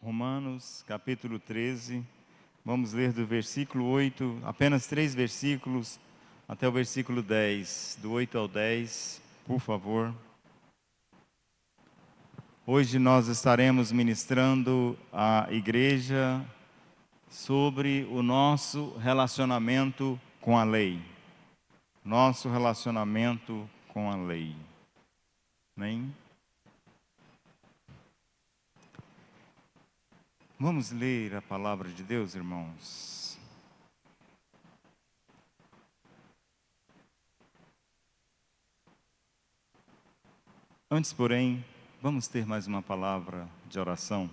Romanos, capítulo 13, vamos ler do versículo 8, apenas 3 versículos, até o versículo 10, do 8 ao 10, por favor. Hoje nós estaremos ministrando à igreja sobre o nosso relacionamento com a lei. Nosso relacionamento com a lei. Amém? Vamos ler a palavra de Deus, irmãos. Antes, porém, vamos ter mais uma palavra de oração.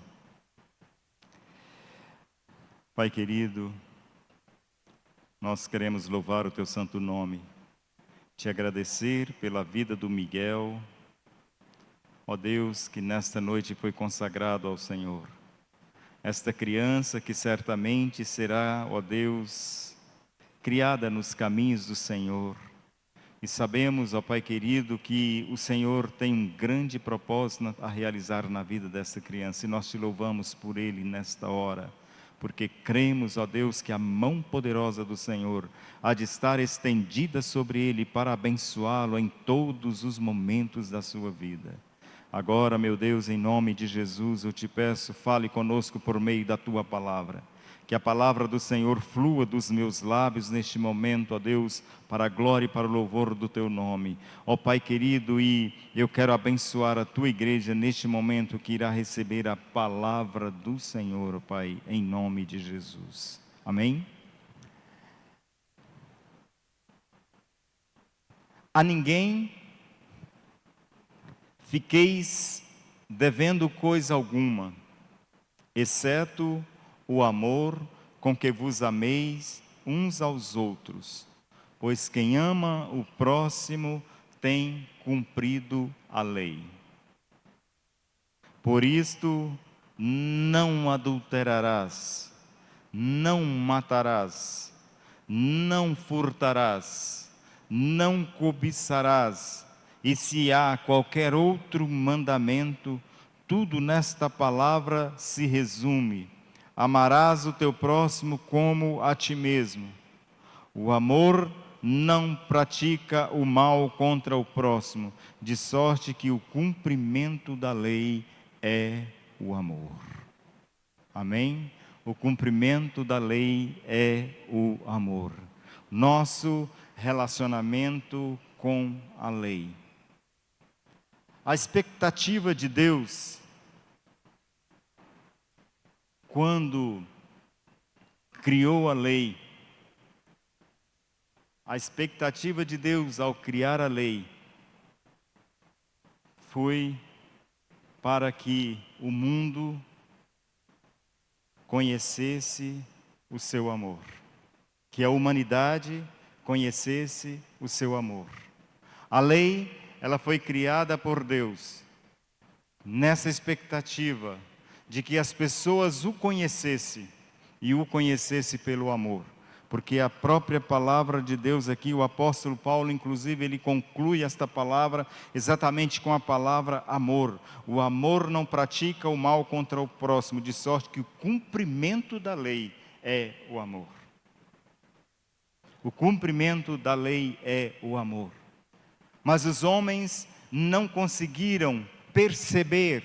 Pai querido, nós queremos louvar o Teu santo nome, te agradecer pela vida do Miguel, ó Deus, que nesta noite foi consagrado ao Senhor. Esta criança que certamente será, ó Deus, criada nos caminhos do Senhor. E sabemos, ó Pai querido, que o Senhor tem um grande propósito a realizar na vida dessa criança. E nós te louvamos por ele nesta hora. Porque cremos, ó Deus, que a mão poderosa do Senhor há de estar estendida sobre ele para abençoá-lo em todos os momentos da sua vida. Agora, meu Deus, em nome de Jesus, eu te peço, fale conosco por meio da Tua palavra. Que a palavra do Senhor flua dos meus lábios neste momento, ó Deus, para a glória e para o louvor do Teu nome. Ó Pai querido, e eu quero abençoar a Tua igreja neste momento que irá receber a palavra do Senhor, ó Pai, em nome de Jesus. Amém? A ninguém fiqueis devendo coisa alguma, exceto o amor com que vos ameis uns aos outros, pois quem ama o próximo tem cumprido a lei. Por isto, não adulterarás, não matarás, não furtarás, não cobiçarás, e se há qualquer outro mandamento, tudo nesta palavra se resume: amarás o teu próximo como a ti mesmo. O amor não pratica o mal contra o próximo, de sorte que o cumprimento da lei é o amor. Amém? O cumprimento da lei é o amor. Nosso relacionamento com a lei. A expectativa de Deus, quando criou a lei, a expectativa de Deus ao criar a lei, foi para que o mundo conhecesse o seu amor, que a humanidade conhecesse o seu amor. A lei, ela foi criada por Deus, nessa expectativa de que as pessoas o conhecessem, e o conhecessem pelo amor. Porque a própria palavra de Deus aqui, o apóstolo Paulo, inclusive, ele conclui esta palavra exatamente com a palavra amor. O amor não pratica o mal contra o próximo, de sorte que o cumprimento da lei é o amor. O cumprimento da lei é o amor. Mas os homens não conseguiram perceber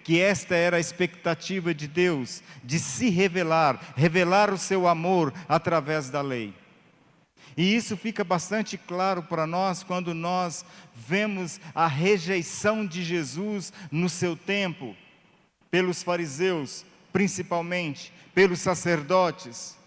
que esta era a expectativa de Deus, de se revelar o seu amor através da lei. E isso fica bastante claro para nós quando nós vemos a rejeição de Jesus no seu tempo, pelos fariseus, principalmente, pelos sacerdotes,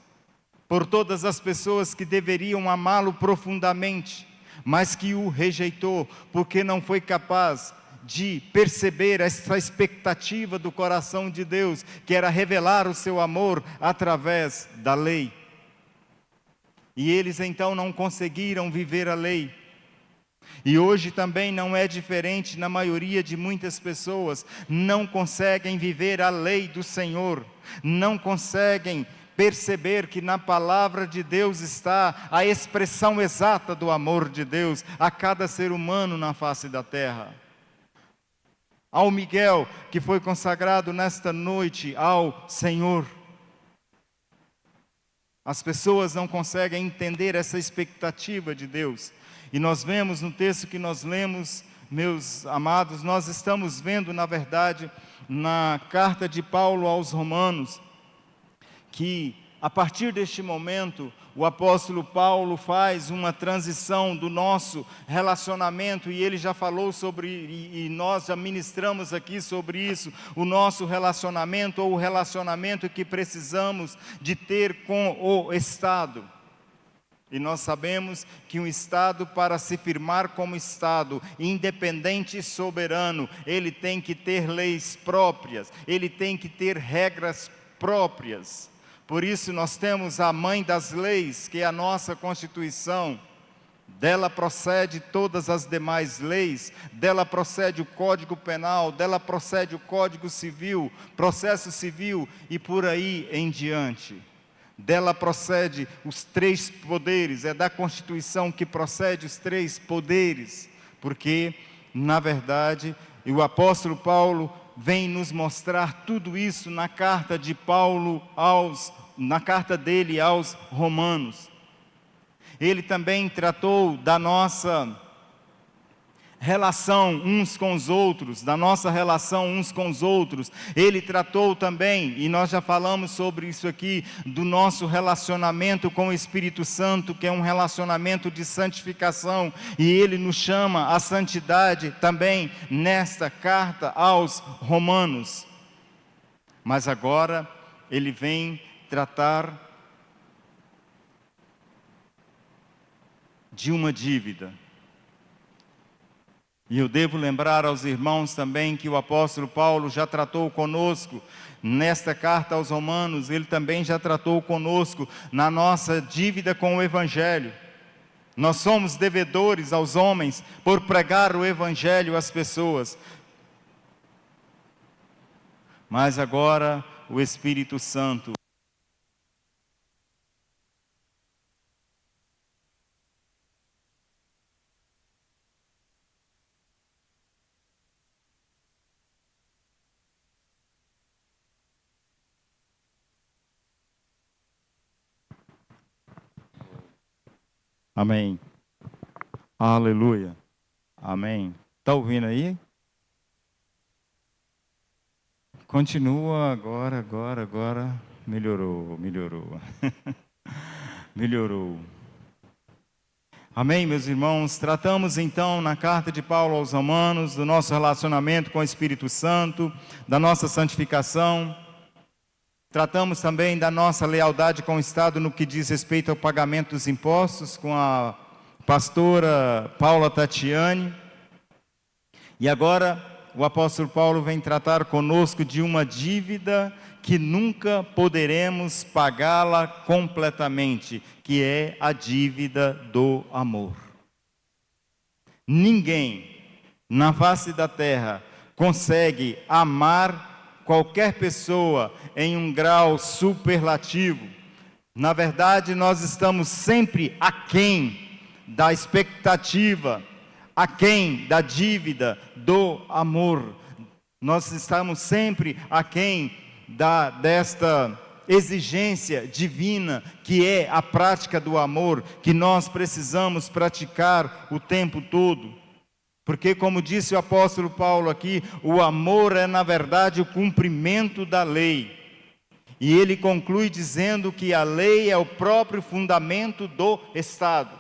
por todas as pessoas que deveriam amá-lo profundamente, mas que o rejeitou, porque não foi capaz de perceber essa expectativa do coração de Deus, que era revelar o seu amor através da lei. E eles então não conseguiram viver a lei. E hoje também não é diferente na maioria de muitas pessoas, não conseguem viver a lei do Senhor, não conseguem perceber que na palavra de Deus está a expressão exata do amor de Deus a cada ser humano na face da terra. ao Miguel, que foi consagrado nesta noite ao Senhor. As pessoas não conseguem entender essa expectativa de Deus. E nós vemos no texto que nós lemos, meus amados, nós estamos vendo, na verdade, na carta de Paulo aos Romanos, que a partir deste momento, o apóstolo Paulo faz uma transição do nosso relacionamento, e ele já falou sobre, e nós já ministramos aqui sobre isso, o nosso relacionamento, ou o relacionamento que precisamos de ter com o Estado. E nós sabemos que um Estado, para se firmar como Estado, independente e soberano, ele tem que ter leis próprias, ele tem que ter regras próprias. Por isso nós temos a mãe das leis, que é a nossa Constituição. Dela procede todas as demais leis, dela procede o Código Penal, dela procede o Código Civil, Processo Civil e por aí em diante. Dela procede os 3 poderes, é da Constituição que procede os 3 poderes, porque, na verdade, o apóstolo Paulo vem nos mostrar tudo isso na carta de Paulo na carta dele aos Romanos. Ele também tratou da nossa relação uns com os outros, da nossa relação uns com os outros. Ele tratou também, e nós já falamos sobre isso aqui, do nosso relacionamento com o Espírito Santo, que é um relacionamento de santificação, e ele nos chama à santidade também nesta carta aos Romanos. Mas agora ele vem tratar de uma dívida. E eu devo lembrar aos irmãos também que o apóstolo Paulo já tratou conosco nesta carta aos Romanos, ele também já tratou conosco na nossa dívida com o Evangelho. Nós somos devedores aos homens por pregar o Evangelho às pessoas. Mas agora o Espírito Santo Amém. Aleluia. Amém. Está ouvindo aí? Continua agora. Melhorou. Melhorou. Amém, meus irmãos? Tratamos então na carta de Paulo aos Romanos do nosso relacionamento com o Espírito Santo, da nossa santificação. Tratamos também da nossa lealdade com o Estado no que diz respeito ao pagamento dos impostos com a pastora Paula Tatiane. E agora o apóstolo Paulo vem tratar conosco de uma dívida que nunca poderemos pagá-la completamente, que é a dívida do amor. Ninguém na face da terra consegue amar qualquer pessoa em um grau superlativo. Na verdade, nós estamos sempre aquém da expectativa, aquém da dívida do amor. Nós estamos sempre aquém desta exigência divina, que é a prática do amor, que nós precisamos praticar o tempo todo. Porque, como disse o apóstolo Paulo aqui, o amor é, na verdade, o cumprimento da lei. E ele conclui dizendo que a lei é o próprio fundamento do Estado.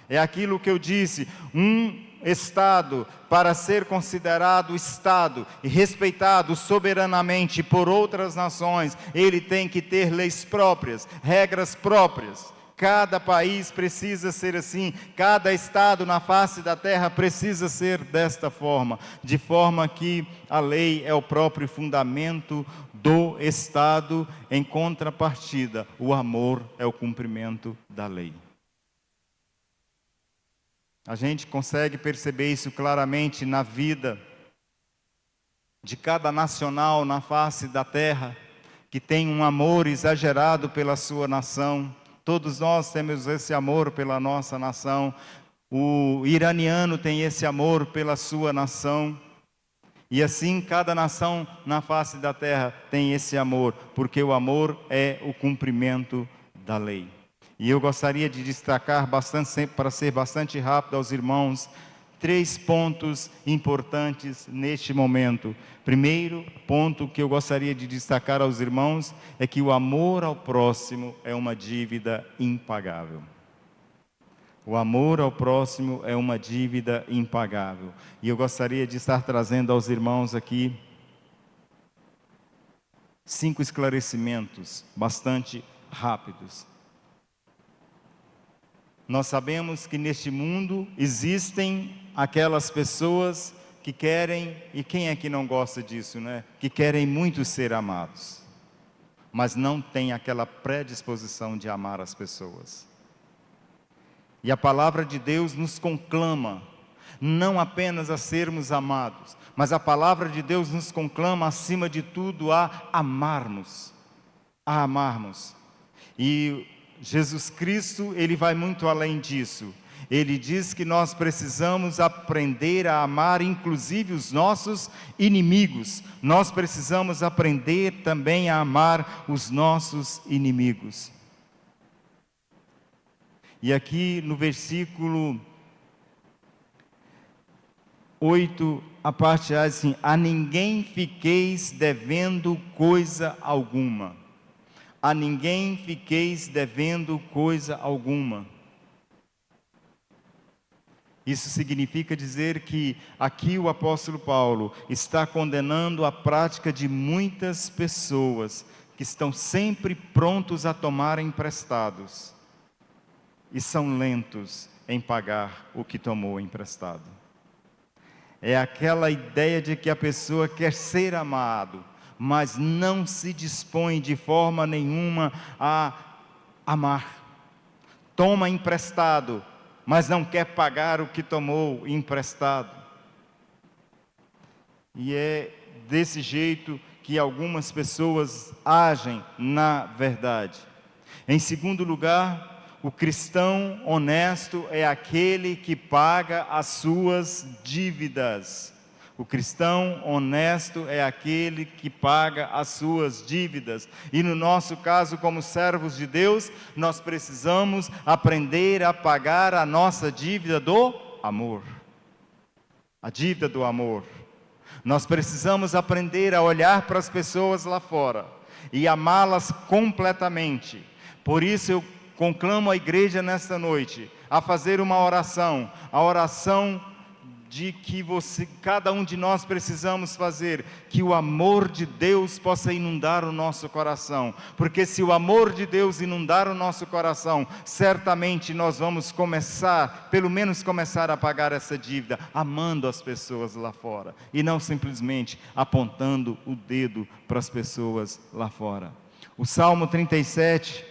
É aquilo que eu disse, um Estado, para ser considerado Estado e respeitado soberanamente por outras nações, ele tem que ter leis próprias, regras próprias. Cada país precisa ser assim, cada estado na face da terra precisa ser desta forma, de forma que a lei é o próprio fundamento do Estado, em contrapartida, o amor é o cumprimento da lei. A gente consegue perceber isso claramente na vida de cada nacional na face da terra, que tem um amor exagerado pela sua nação. Todos nós temos esse amor pela nossa nação. O iraniano tem esse amor pela sua nação. E assim cada nação na face da terra tem esse amor, porque o amor é o cumprimento da lei. E eu gostaria de destacar bastante, para ser bastante rápido aos irmãos, 3 pontos importantes neste momento. Primeiro ponto que eu gostaria de destacar aos irmãos é que o amor ao próximo é uma dívida impagável. O amor ao próximo é uma dívida impagável. E eu gostaria de estar trazendo aos irmãos aqui 5 esclarecimentos bastante rápidos. Nós sabemos que neste mundo existem aquelas pessoas que querem, e quem é que não gosta disso, né? Que querem muito ser amados, mas não tem aquela predisposição de amar as pessoas. E a palavra de Deus nos conclama, não apenas a sermos amados, mas a palavra de Deus nos conclama, acima de tudo, a amarmos. A amarmos. E Jesus Cristo, Ele vai muito além disso. Ele diz que nós precisamos aprender a amar, inclusive os nossos inimigos. Nós precisamos aprender também a amar os nossos inimigos. E aqui no versículo 8, a parte A diz assim: a ninguém fiqueis devendo coisa alguma. A ninguém fiqueis devendo coisa alguma. Isso significa dizer que aqui o apóstolo Paulo está condenando a prática de muitas pessoas que estão sempre prontos a tomar emprestados e são lentos em pagar o que tomou emprestado. É aquela ideia de que a pessoa quer ser amado, mas não se dispõe de forma nenhuma a amar. Toma emprestado, mas não quer pagar o que tomou emprestado. E é desse jeito que algumas pessoas agem na verdade. Em segundo lugar, o cristão honesto é aquele que paga as suas dívidas. O cristão honesto é aquele que paga as suas dívidas. E no nosso caso, como servos de Deus, nós precisamos aprender a pagar a nossa dívida do amor. A dívida do amor. Nós precisamos aprender a olhar para as pessoas lá fora e amá-las completamente. Por isso eu conclamo a igreja nesta noite a fazer uma oração, a oração de que cada um de nós precisamos fazer, que o amor de Deus possa inundar o nosso coração, porque se o amor de Deus inundar o nosso coração, certamente nós vamos pelo menos começar a pagar essa dívida, amando as pessoas lá fora, e não simplesmente apontando o dedo para as pessoas lá fora. O Salmo 37,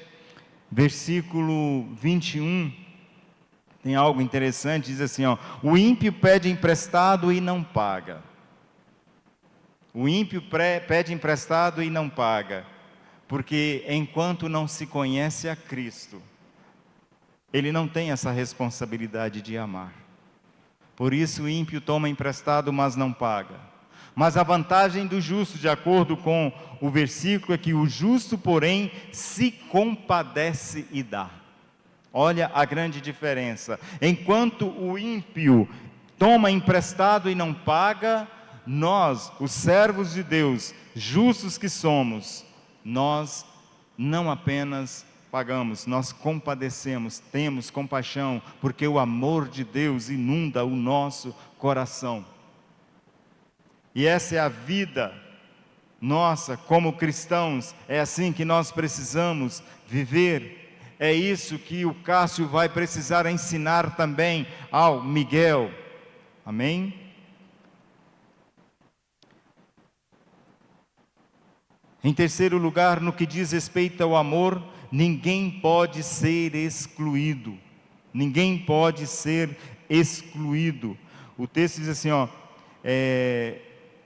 versículo 21, tem algo interessante, diz assim, ó: o ímpio pede emprestado e não paga. O ímpio pede emprestado e não paga, porque enquanto não se conhece a Cristo, ele não tem essa responsabilidade de amar. Por isso o ímpio toma emprestado, mas não paga. Mas a vantagem do justo, de acordo com o versículo, é que o justo, porém, se compadece e dá. Olha a grande diferença. Enquanto o ímpio toma emprestado e não paga, nós, os servos de Deus, justos que somos, nós não apenas pagamos, nós compadecemos, temos compaixão, porque o amor de Deus inunda o nosso coração. E essa é a vida nossa como cristãos, é assim que nós precisamos viver. É isso que o Cássio vai precisar ensinar também ao Miguel. Amém? Em terceiro lugar, no que diz respeito ao amor, ninguém pode ser excluído. Ninguém pode ser excluído. O texto diz assim, ó: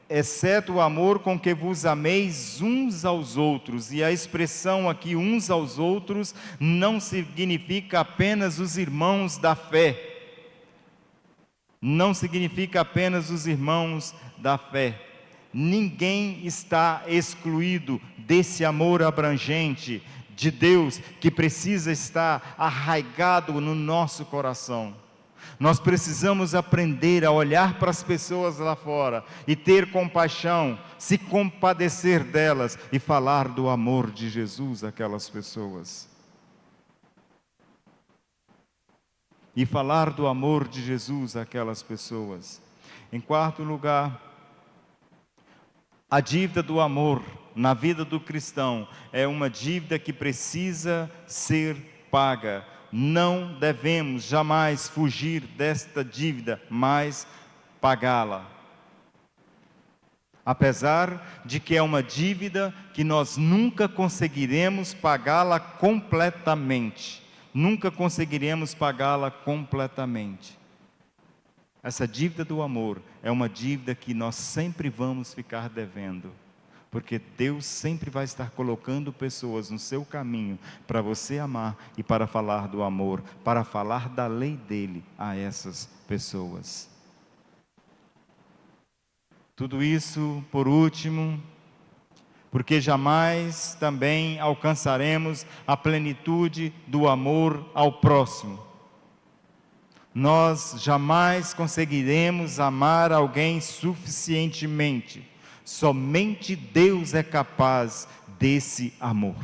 exceto o amor com que vos ameis uns aos outros. E a expressão aqui, uns aos outros, não significa apenas os irmãos da fé. Não significa apenas os irmãos da fé. Ninguém está excluído desse amor abrangente de Deus, que precisa estar arraigado no nosso coração. Nós precisamos aprender a olhar para as pessoas lá fora e ter compaixão, se compadecer delas e falar do amor de Jesus àquelas pessoas. E falar do amor de Jesus àquelas pessoas. Em quarto lugar, a dívida do amor na vida do cristão é uma dívida que precisa ser paga. Não devemos jamais fugir desta dívida, mas pagá-la. Apesar de que é uma dívida que nós nunca conseguiremos pagá-la completamente. Nunca conseguiremos pagá-la completamente. Essa dívida do amor é uma dívida que nós sempre vamos ficar devendo. Porque Deus sempre vai estar colocando pessoas no seu caminho para você amar e para falar do amor, para falar da lei dele a essas pessoas. Tudo isso, por último, porque jamais também alcançaremos a plenitude do amor ao próximo. Nós jamais conseguiremos amar alguém suficientemente. Somente Deus é capaz desse amor.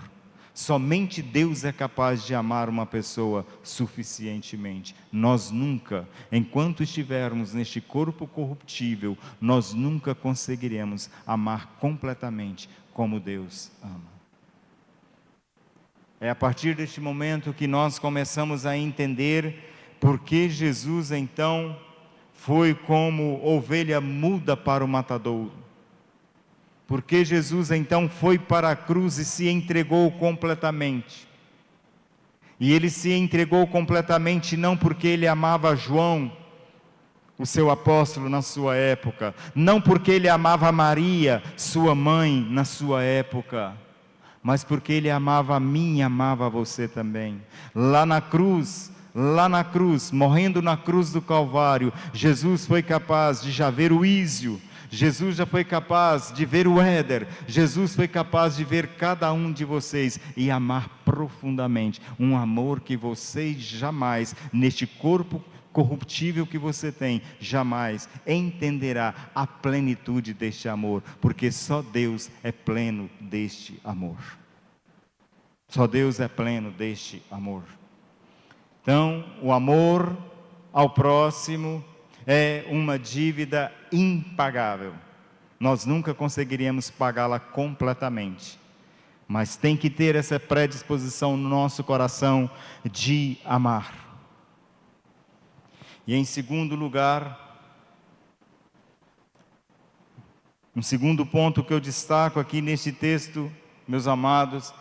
Somente Deus é capaz de amar uma pessoa suficientemente. Nós nunca, enquanto estivermos neste corpo corruptível, nós nunca conseguiremos amar completamente como Deus ama. É a partir deste momento que nós começamos a entender porque Jesus então foi como ovelha muda para o matadouro. Porque Jesus então foi para a cruz e se entregou completamente. E ele se entregou completamente não porque ele amava João, o seu apóstolo na sua época, não porque ele amava Maria, sua mãe na sua época, mas porque ele amava a mim e amava a você também. Lá na cruz, morrendo na cruz do Calvário, Jesus foi capaz de já ver o Ísio, Jesus já foi capaz de ver o Éder, Jesus foi capaz de ver cada um de vocês e amar profundamente, um amor que vocês jamais, neste corpo corruptível que você tem, jamais entenderá a plenitude deste amor, porque só Deus é pleno deste amor. Só Deus é pleno deste amor. Então, o amor ao próximo é uma dívida impagável. Nós nunca conseguiríamos pagá-la completamente. Mas tem que ter essa predisposição no nosso coração de amar. E em segundo lugar, um segundo ponto que eu destaco aqui neste texto, meus amados,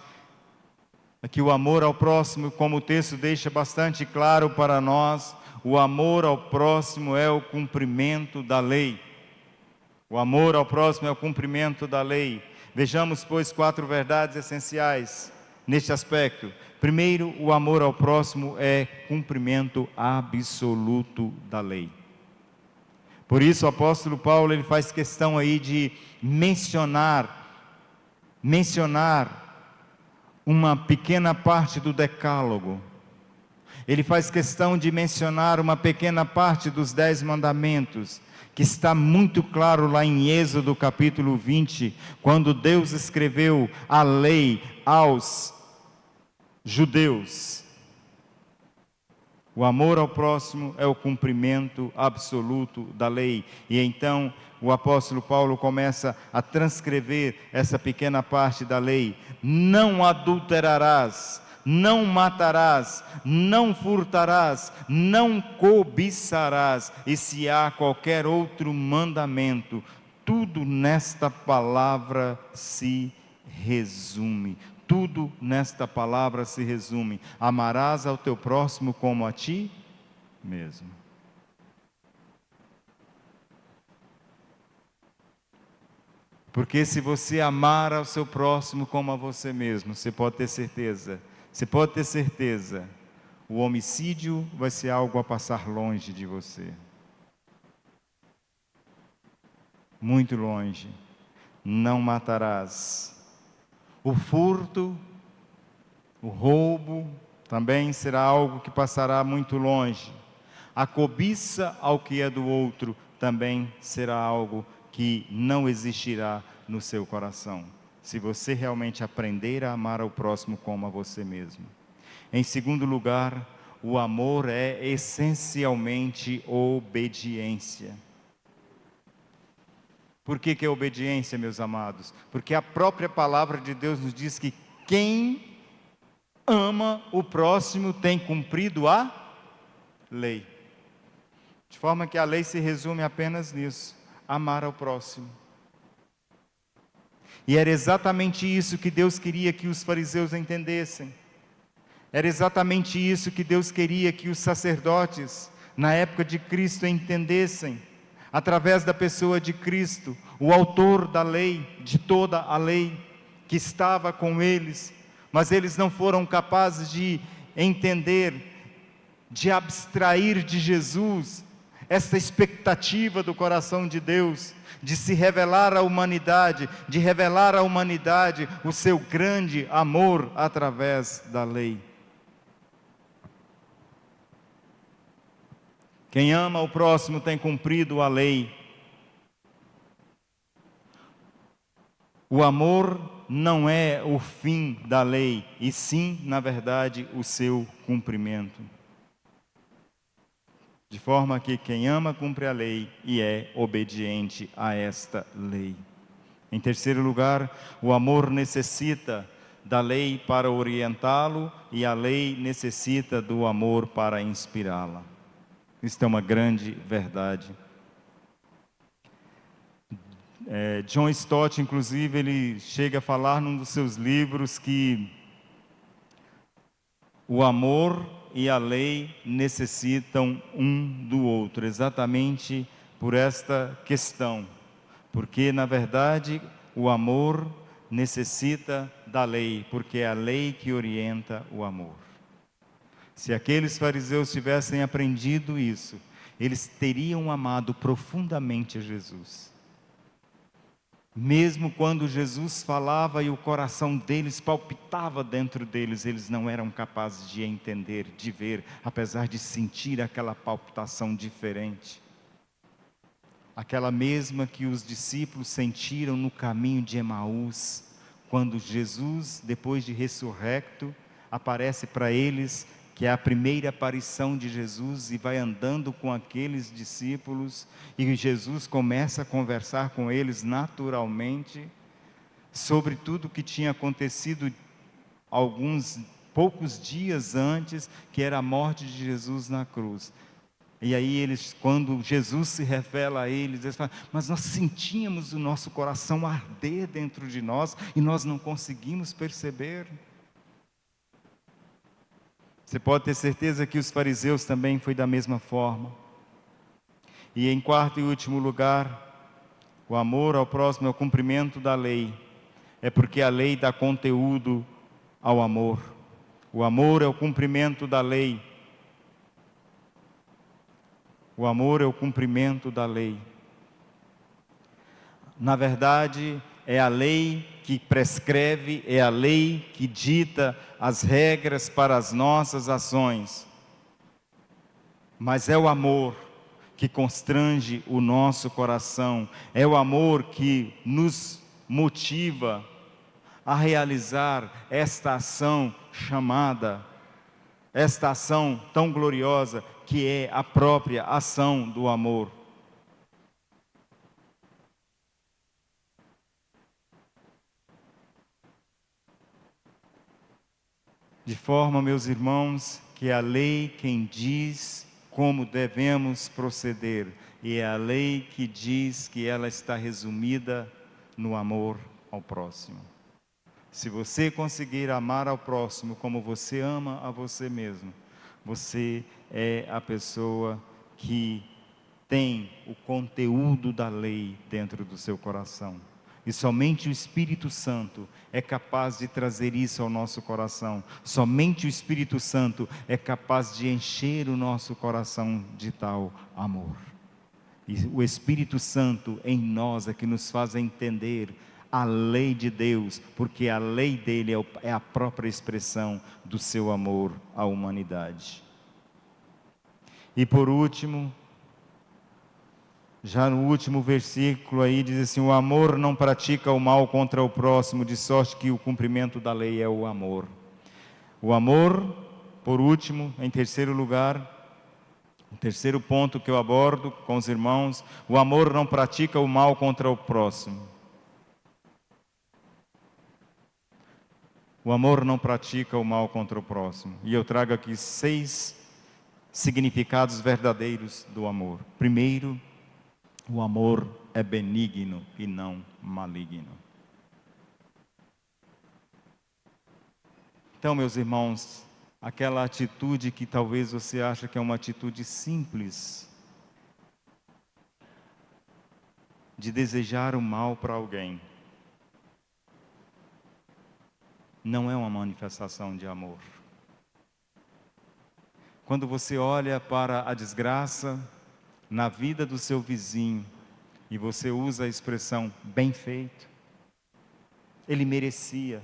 é que o amor ao próximo, como o texto deixa bastante claro para nós, o amor ao próximo é o cumprimento da lei. O amor ao próximo é o cumprimento da lei. Vejamos, pois, 4 verdades essenciais neste aspecto. Primeiro, o amor ao próximo é cumprimento absoluto da lei. Por isso o apóstolo Paulo ele faz questão aí de mencionar uma pequena parte do decálogo. Ele faz questão de mencionar uma pequena parte dos 10 mandamentos, que está muito claro lá em Êxodo capítulo 20, quando Deus escreveu a lei aos judeus. O amor ao próximo é o cumprimento absoluto da lei. E então o apóstolo Paulo começa a transcrever essa pequena parte da lei. Não adulterarás, não matarás, não furtarás, não cobiçarás. E se há qualquer outro mandamento, tudo nesta palavra se resume. Tudo nesta palavra se resume: amarás ao teu próximo como a ti mesmo. Porque se você amar ao seu próximo como a você mesmo, você pode ter certeza, o homicídio vai ser algo a passar longe de você. Muito longe. não matarás. O furto, o roubo, também será algo que passará muito longe. A cobiça ao que é do outro também será algo que não existirá no seu coração, se você realmente aprender a amar ao próximo como a você mesmo. Em segundo lugar, o amor é essencialmente obediência. Por que é obediência, meus amados? Porque a própria palavra de Deus nos diz que quem ama o próximo tem cumprido a lei. De forma que a lei se resume apenas nisso: amar ao próximo. E era exatamente isso que Deus queria que os fariseus entendessem. Era exatamente isso que Deus queria que os sacerdotes, na época de Cristo, entendessem. Através da pessoa de Cristo, o autor da lei, de toda a lei, que estava com eles, mas eles não foram capazes de entender, de abstrair de Jesus essa expectativa do coração de Deus, de se revelar à humanidade, de revelar à humanidade o seu grande amor através da lei. Quem ama o próximo tem cumprido a lei. O amor não é o fim da lei, e sim, na verdade, o seu cumprimento. De forma que quem ama cumpre a lei e é obediente a esta lei. Em terceiro lugar, o amor necessita da lei para orientá-lo e a lei necessita do amor para inspirá-la. Isto é uma grande verdade. John Stott, inclusive, ele chega a falar num dos seus livros que o amor e a lei necessitam um do outro, exatamente por esta questão. Porque, na verdade, o amor necessita da lei, porque é a lei que orienta o amor. Se aqueles fariseus tivessem aprendido isso, eles teriam amado profundamente a Jesus. Mesmo quando Jesus falava e o coração deles palpitava dentro deles, eles não eram capazes de entender, de ver, apesar de sentir aquela palpitação diferente. Aquela mesma que os discípulos sentiram no caminho de Emaús, quando Jesus, depois de ressurrecto, aparece para eles, que é a primeira aparição de Jesus, e vai andando com aqueles discípulos, e Jesus começa a conversar com eles naturalmente, sobre tudo o que tinha acontecido alguns poucos dias antes, que era a morte de Jesus na cruz. E aí eles, quando Jesus se revela a eles, eles falam: mas nós sentíamos o nosso coração arder dentro de nós, e nós não conseguimos perceber. Você pode ter certeza que os fariseus também foi da mesma forma. E em quarto e último lugar, o amor ao próximo é o cumprimento da lei. É porque a lei dá conteúdo ao amor. O amor é o cumprimento da lei. O amor é o cumprimento da lei. Na verdade, é a lei que prescreve, é a lei que dita as regras para as nossas ações. Mas é o amor que constrange o nosso coração, é o amor que nos motiva a realizar esta ação chamada, esta ação tão gloriosa que é a própria ação do amor. De forma, meus irmãos, que é a lei quem diz como devemos proceder, e é a lei que diz que ela está resumida no amor ao próximo. Se você conseguir amar ao próximo como você ama a você mesmo, você é a pessoa que tem o conteúdo da lei dentro do seu coração. E somente o Espírito Santo é capaz de trazer isso ao nosso coração. Somente o Espírito Santo é capaz de encher o nosso coração de tal amor. E o Espírito Santo em nós é que nos faz entender a lei de Deus, porque a lei dele é a própria expressão do seu amor à humanidade. E por último, já no último versículo aí diz assim: o amor não pratica o mal contra o próximo, de sorte que o cumprimento da lei é o amor. O amor, por último, em terceiro lugar, o terceiro ponto que eu abordo com os irmãos: o amor não pratica o mal contra o próximo. O amor não pratica o mal contra o próximo. E eu trago aqui 6 significados verdadeiros do amor. Primeiro, o amor é benigno e não maligno. Então, meus irmãos, aquela atitude que talvez você ache que é uma atitude simples, de desejar o mal para alguém, não é uma manifestação de amor. Quando você olha para a desgraça na vida do seu vizinho, e você usa a expressão bem feito, ele merecia.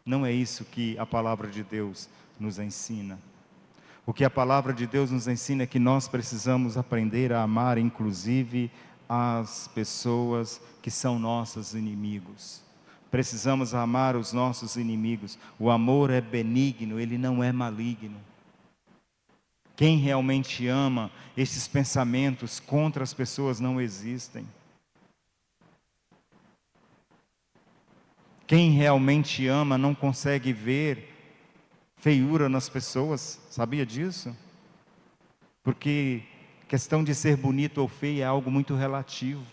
Não é isso que a palavra de Deus nos ensina. O que a palavra de Deus nos ensina é que nós precisamos aprender a amar, inclusive, as pessoas que são nossos inimigos. Precisamos amar os nossos inimigos. O amor é benigno, ele não é maligno. Quem realmente ama, esses pensamentos contra as pessoas não existem. Quem realmente ama não consegue ver feiura nas pessoas, sabia disso? Porque questão de ser bonito ou feio é algo muito relativo.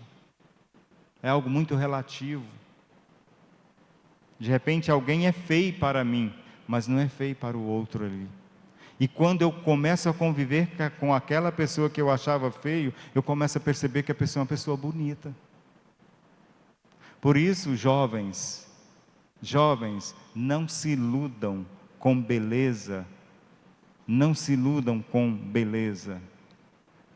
É algo muito relativo. De repente alguém é feio para mim, mas não é feio para o outro ali. E quando eu começo a conviver com aquela pessoa que eu achava feio, eu começo a perceber que a pessoa é uma pessoa bonita. Por isso, jovens, não se iludam com beleza, não se iludam com beleza,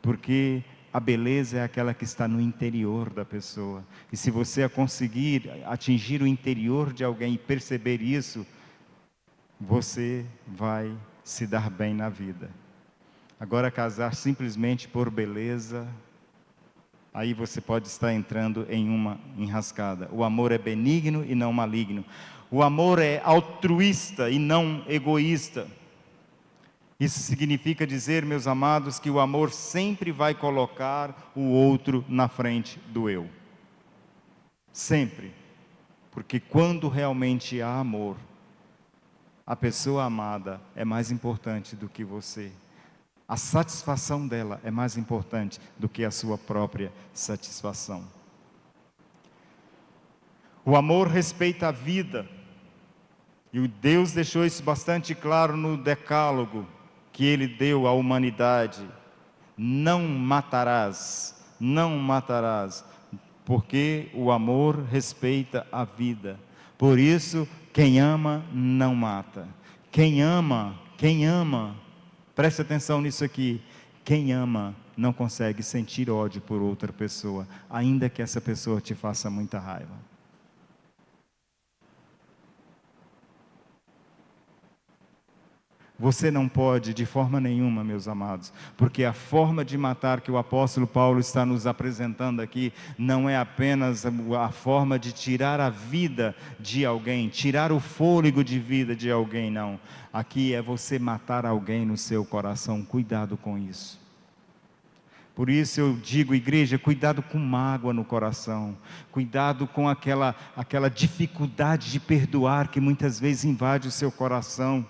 porque a beleza é aquela que está no interior da pessoa, e se você conseguir atingir o interior de alguém e perceber isso, você vai se dar bem na vida. Agora, casar simplesmente por beleza, aí você pode estar entrando em uma enrascada. O amor é benigno e não maligno. O amor é altruísta e não egoísta. Isso significa dizer, meus amados, que o amor sempre vai colocar o outro na frente do eu. Sempre. Porque quando realmente há amor, a pessoa amada é mais importante do que você. A satisfação dela é mais importante do que a sua própria satisfação. O amor respeita a vida. E o Deus deixou isso bastante claro no decálogo que Ele deu à humanidade. Não matarás, não matarás, porque o amor respeita a vida. Por isso, quem ama não mata. Quem ama, preste atenção nisso aqui. Quem ama não consegue sentir ódio por outra pessoa, ainda que essa pessoa te faça muita raiva. Você não pode de forma nenhuma, meus amados, porque a forma de matar que o apóstolo Paulo está nos apresentando aqui, não é apenas a forma de tirar a vida de alguém, tirar o fôlego de vida de alguém, não. Aqui é você matar alguém no seu coração, cuidado com isso. Por isso eu digo, igreja, cuidado com mágoa no coração, cuidado com aquela dificuldade de perdoar que muitas vezes invade o seu coração.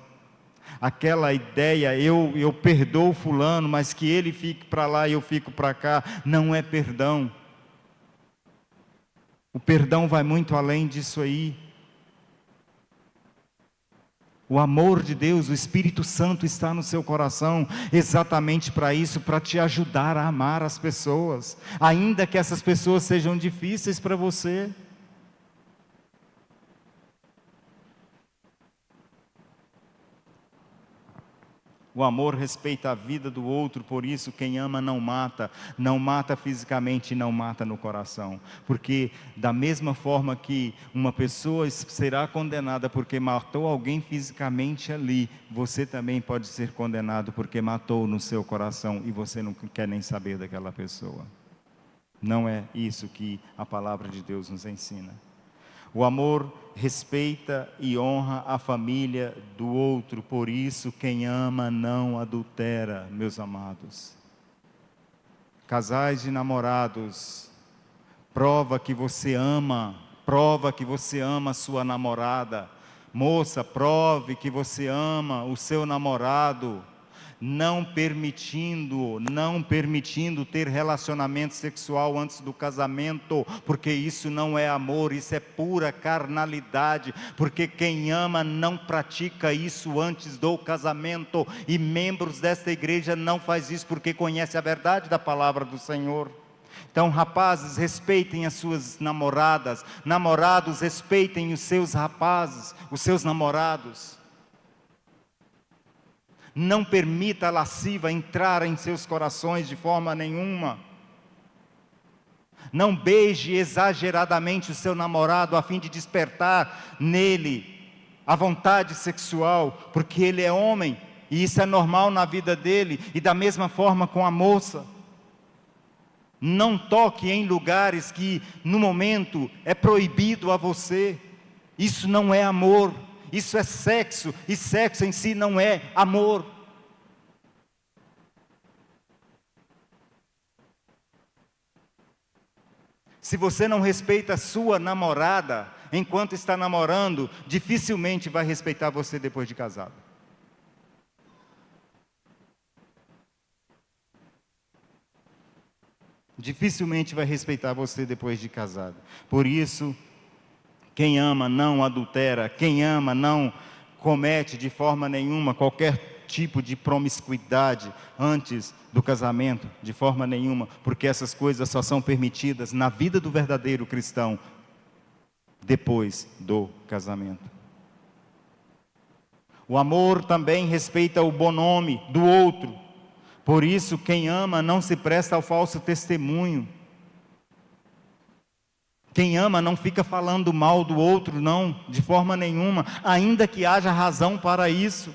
Aquela ideia, eu perdoo fulano, mas que ele fique para lá e eu fico para cá, não é perdão. O perdão vai muito além disso aí. O amor de Deus, o Espírito Santo está no seu coração exatamente para isso, para te ajudar a amar as pessoas, ainda que essas pessoas sejam difíceis para você. O O amor respeita a vida do outro, por isso quem ama não mata. Não mata fisicamente e não mata no coração. Porque da mesma forma que uma pessoa será condenada porque matou alguém fisicamente ali, você também pode ser condenado porque matou no seu coração e você não quer nem saber daquela pessoa. Não é isso que a palavra de Deus nos ensina. O amor respeita e honra a família do outro, por isso quem ama não adultera, meus amados. Casais de namorados, prova que você ama a sua namorada. Moça, prove que você ama o seu namorado, não permitindo ter relacionamento sexual antes do casamento, porque isso não é amor, isso é pura carnalidade, porque quem ama não pratica isso antes do casamento, e membros desta igreja não faz isso porque conhece a verdade da palavra do Senhor. Então, rapazes, respeitem as suas namoradas, namorados, respeitem os seus rapazes, os seus namorados. Não permita a lasciva entrar em seus corações de forma nenhuma. Não beije exageradamente o seu namorado a fim de despertar nele a vontade sexual, porque ele é homem e isso é normal na vida dele, e da mesma forma com a moça. Não toque em lugares que no momento é proibido a você. Isso não é amor. Isso é sexo, e sexo em si não é amor. Se você não respeita a sua namorada enquanto está namorando, dificilmente vai respeitar você depois de casado. Dificilmente vai respeitar você depois de casado. Por isso, quem ama não adultera, quem ama não comete de forma nenhuma qualquer tipo de promiscuidade antes do casamento, de forma nenhuma, porque essas coisas só são permitidas na vida do verdadeiro cristão depois do casamento. O amor também respeita o bom nome do outro, por isso quem ama não se presta ao falso testemunho. Quem ama não fica falando mal do outro, não, de forma nenhuma, ainda que haja razão para isso.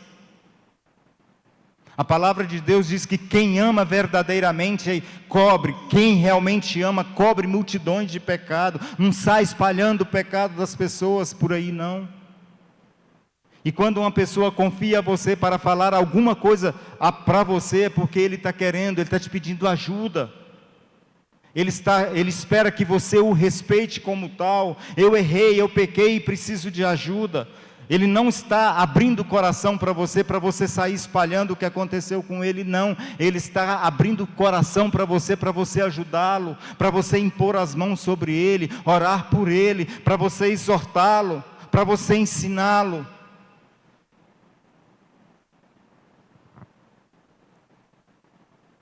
A palavra de Deus diz que quem ama verdadeiramente cobre, quem realmente ama cobre multidões de pecado, não sai espalhando o pecado das pessoas por aí não. E quando uma pessoa confia a você para falar alguma coisa para você, é porque ele está querendo, ele está te pedindo ajuda. Ele espera que você o respeite como tal. Eu errei, eu pequei e preciso de ajuda. Ele não está abrindo o coração para você sair espalhando o que aconteceu com ele, não. Ele está abrindo o coração para você ajudá-lo, para você impor as mãos sobre ele, orar por ele, para você exortá-lo, para você ensiná-lo.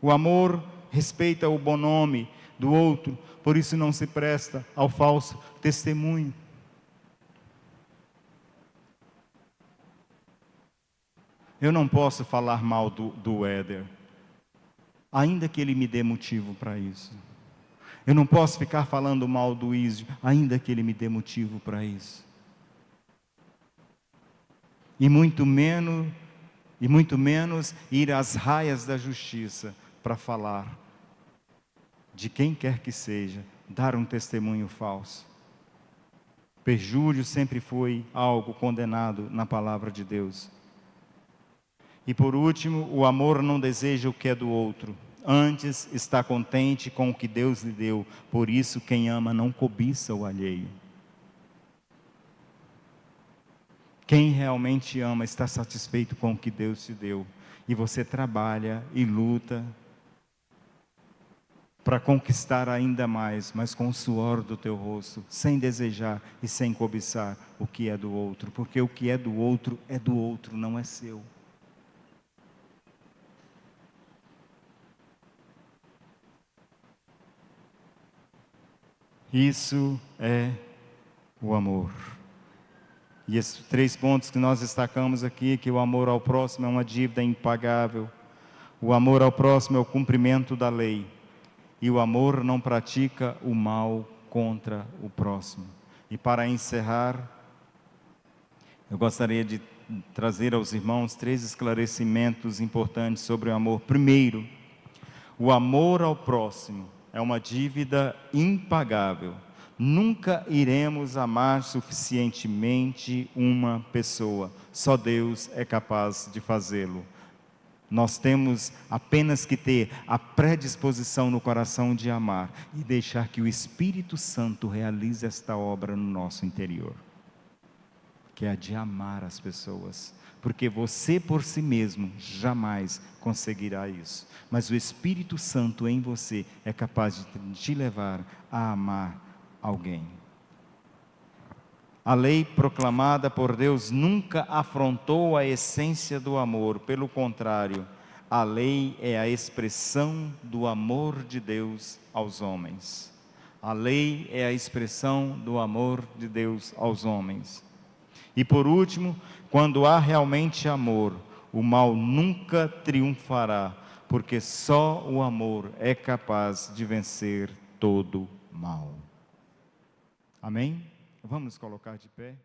O amor respeita o bom nome do outro, por isso não se presta ao falso testemunho. Eu não posso falar mal do Éder, ainda que ele me dê motivo para isso. Eu não posso ficar falando mal do Ísio, ainda que ele me dê motivo para isso. E muito menos ir às raias da justiça para falar de quem quer que seja, dar um testemunho falso. Perjúrio sempre foi algo condenado na palavra de Deus. E por último, o amor não deseja o que é do outro, antes está contente com o que Deus lhe deu, por isso quem ama não cobiça o alheio. Quem realmente ama está satisfeito com o que Deus te deu, e você trabalha e luta para conquistar ainda mais, mas com o suor do teu rosto, sem desejar e sem cobiçar o que é do outro, porque o que é do outro, não é seu. Isso é o amor. E esses 3 pontos que nós destacamos aqui, que o amor ao próximo é uma dívida impagável, o amor ao próximo é o cumprimento da lei, e o amor não pratica o mal contra o próximo. E para encerrar, eu gostaria de trazer aos irmãos 3 esclarecimentos importantes sobre o amor. Primeiro, o amor ao próximo é uma dívida impagável. Nunca iremos amar suficientemente uma pessoa. Só Deus é capaz de fazê-lo. Nós temos apenas que ter a predisposição no coração de amar e deixar que o Espírito Santo realize esta obra no nosso interior, que é a de amar as pessoas, porque você por si mesmo jamais conseguirá isso, mas o Espírito Santo em você é capaz de te levar a amar alguém. A lei proclamada por Deus nunca afrontou a essência do amor, pelo contrário, a lei é a expressão do amor de Deus aos homens. A lei é a expressão do amor de Deus aos homens. E por último, quando há realmente amor, o mal nunca triunfará, porque só o amor é capaz de vencer todo mal. Amém? Vamos nos colocar de pé.